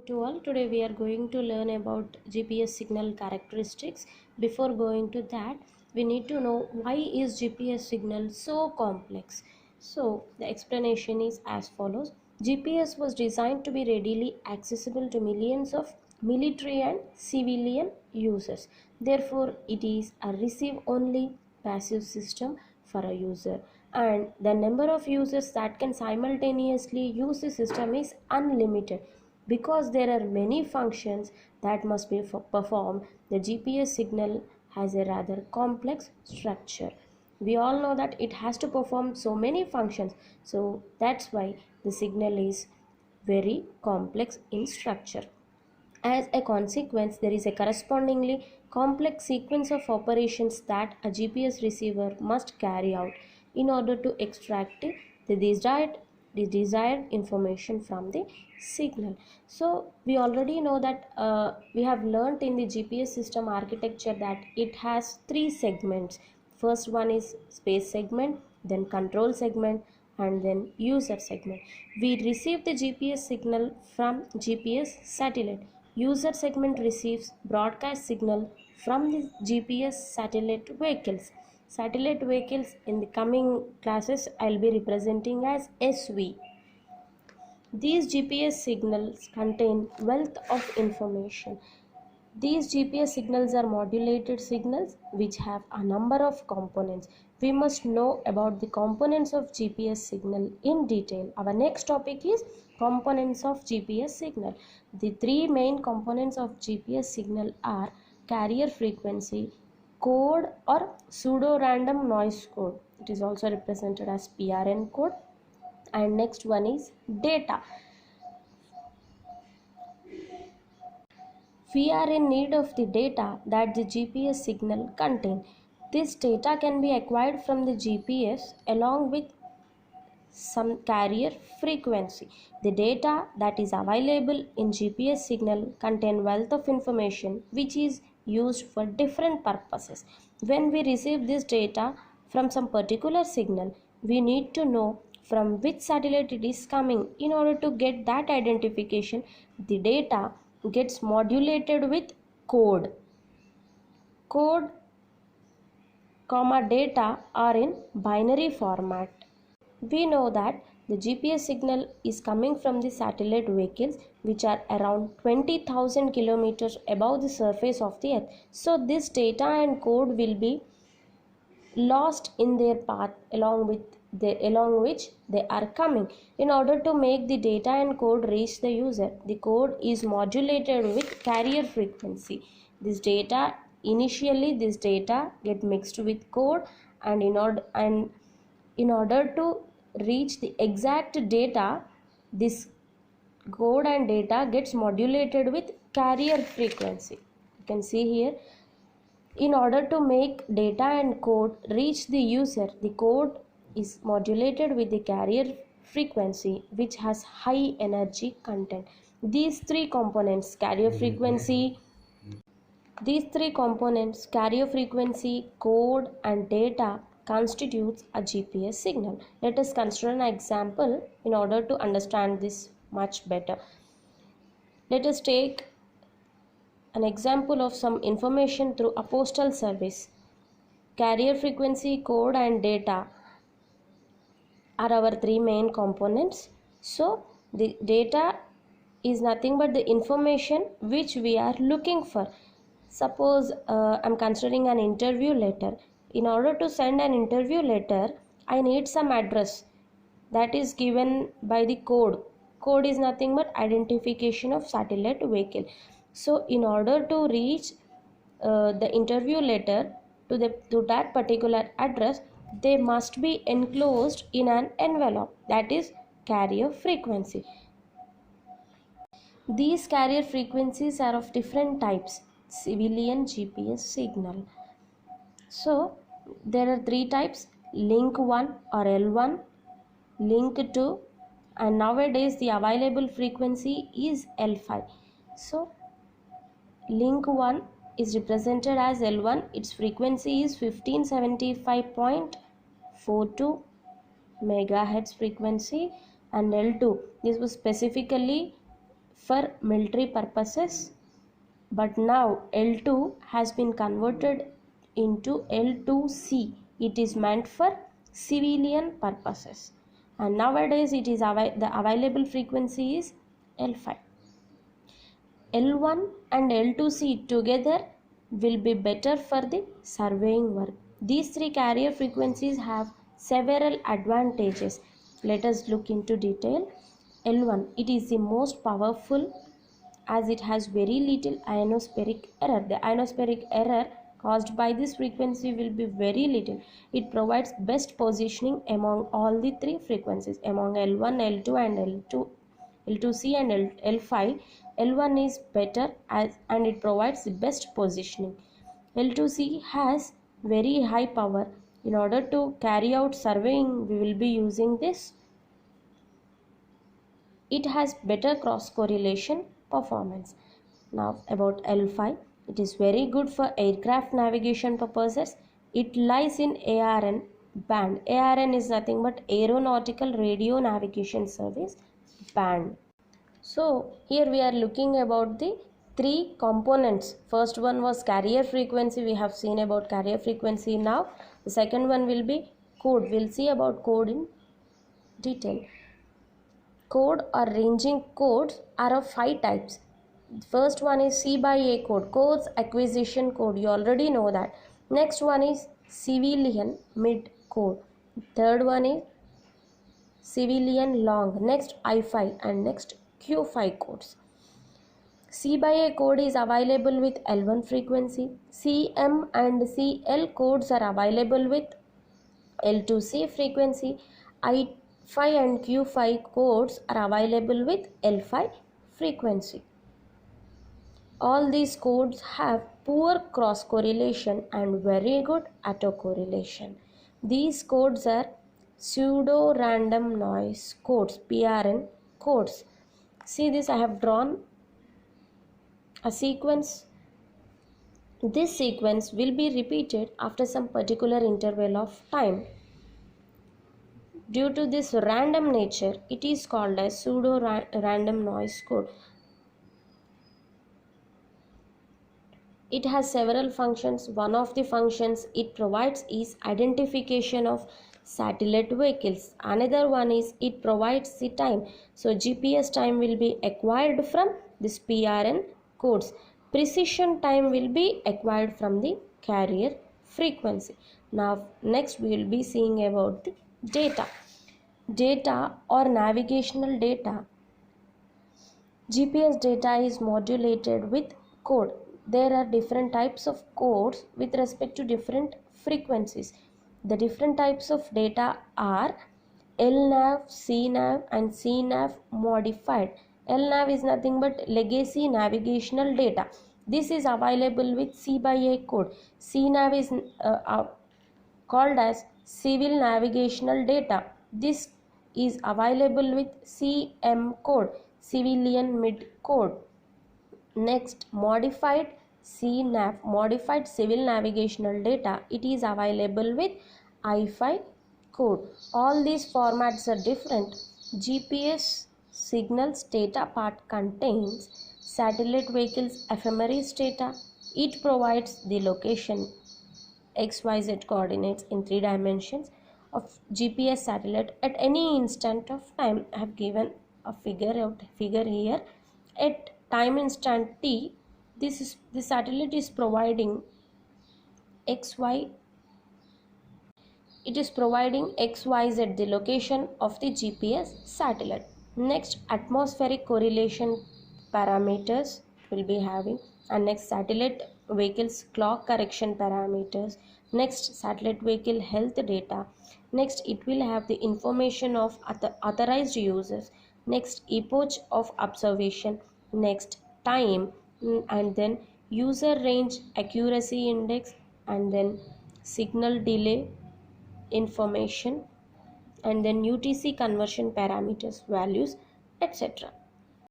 to all. Today we are going to learn about GPS signal characteristics. Before going to that, we need to know why is GPS signal so complex. So the explanation is as follows. GPS was designed to be readily accessible to millions of military and civilian users. Therefore, it is a receive only passive system for a user, and the number of users that can simultaneously use the system is unlimited. Because there are many functions that must be performed, the GPS signal has a rather complex structure. We all know that it has to perform so many functions, so that's why the signal is very complex in structure. As a consequence, there is a correspondingly complex sequence of operations that a GPS receiver must carry out in order to extract the desired information from the signal. So we already know that we have learnt in the GPS system architecture that it has three segments. First one is space segment, then control segment, and then user segment. We receive the GPS signal from GPS satellite. User segment receives broadcast signal from the GPS satellite vehicles. Satellite vehicles in the coming classes I'll be representing as SV. These GPS signals contain wealth of information. These GPS signals are modulated signals which have a number of components. We must know about the components of GPS signal in detail. Our next topic is components of GPS signal. The three main components of GPS signal are carrier frequency, code or pseudo-random noise code. It is also represented as PRN code. And next one is data. We are in need of the data that the GPS signal contains. This data can be acquired from the GPS along with some carrier frequency. The data that is available in GPS signal contain wealth of information which is used for different purposes. When we receive this data from some particular signal, we need to know from which satellite it is coming. In order to get that identification, the data gets modulated with code. Code, data are in binary format. We know that the GPS signal is coming from the satellite vehicles which are around 20,000 kilometers above the surface of the earth. So this data and code will be lost in their path along which they are coming. In order to make the data and code reach the user, the code is modulated with carrier frequency. This data get mixed with code, and in order to reach the exact data, this code and data gets modulated with carrier frequency. You can see here, in order to make data and code reach the user, the code is modulated with the carrier frequency which has high energy content. These three components, carrier frequency, code and data constitutes a GPS signal. Let us consider an example in order to understand this much better. Let us take an example of some information through a postal service. Carrier frequency, code and data are our three main components. So the data is nothing but the information which we are looking for. Suppose I'm considering an interview letter. In order to send an interview letter, I need some address that is given by the code. Code is nothing but identification of satellite vehicle. So in order to reach the interview letter to that particular address, they must be enclosed in an envelope, that is carrier frequency. These carrier frequencies are of different types. Civilian GPS signal. So there are three types: link 1 or L1, link 2, and nowadays the available frequency is L5. So link 1 is represented as L1. Its frequency is 1575.42 megahertz frequency, and L2, this was specifically for military purposes, but now L2 has been converted into L2C. It is meant for civilian purposes, and nowadays it is the available frequency is L5. L1 and L2C together will be better for the surveying work. These three carrier frequencies have several advantages. Let us look into detail. L1, it is the most powerful as it has very little ionospheric error. The ionospheric error caused by this frequency will be very little. It provides best positioning among all the three frequencies, among L1, L2 and L2C and L5. L1 is better and it provides the best positioning. L2C has very high power. In order to carry out surveying, we will be using this. It has better cross correlation performance. Now about L5, it is very good for aircraft navigation purposes. It lies in ARN band. ARN is nothing but Aeronautical Radio Navigation Service band. So here we are looking about the three components. First one was carrier frequency. We have seen about carrier frequency. Now the second one will be code. We'll see about code in detail. Code or ranging codes are of 5 types. First one is C by A code, codes acquisition code. You already know that. Next one is civilian mid code. Third one is civilian long. Next I5 and next Q5 codes. C by A code is available with L1 frequency. CM and CL codes are available with L2C frequency. I5 and Q5 codes are available with L5 frequency. All these codes have poor cross correlation and very good autocorrelation. These codes are pseudo random noise codes, PRN codes. See this, I have drawn a sequence. This sequence will be repeated after some particular interval of time. Due to this random nature, it is called as pseudo random noise code. It has several functions. One of the functions it provides is identification of satellite vehicles. Another one is it provides the time. So GPS time will be acquired from this PRN codes. Precision time will be acquired from the carrier frequency. Now next we will be seeing about the data. Data or navigational data. GPS data is modulated with code. There are different types of codes with respect to different frequencies. The different types of data are LNAV, CNAV and CNAV modified. LNAV is nothing but legacy navigational data. This is available with C by A code. CNAV is called as civil navigational data. This is available with CM code, civilian mid code. Next, modified CNAV, modified civil navigational data. It is available with I5 code. All these formats are different. GPS signals data part contains satellite vehicles ephemeris data. It provides the location XYZ coordinates in 3 dimensions of GPS satellite at any instant of time. I have given a figure here. At time instant t, the satellite is providing XY. It is providing XYZ, the location of the GPS satellite. Next, atmospheric correlation parameters will be having, and next satellite vehicles clock correction parameters. Next, satellite vehicle health data. Next, it will have the information of authorized users. Next, epoch of observation. Next, time, and then user range accuracy index, and then signal delay information, and then UTC conversion parameters values, etc.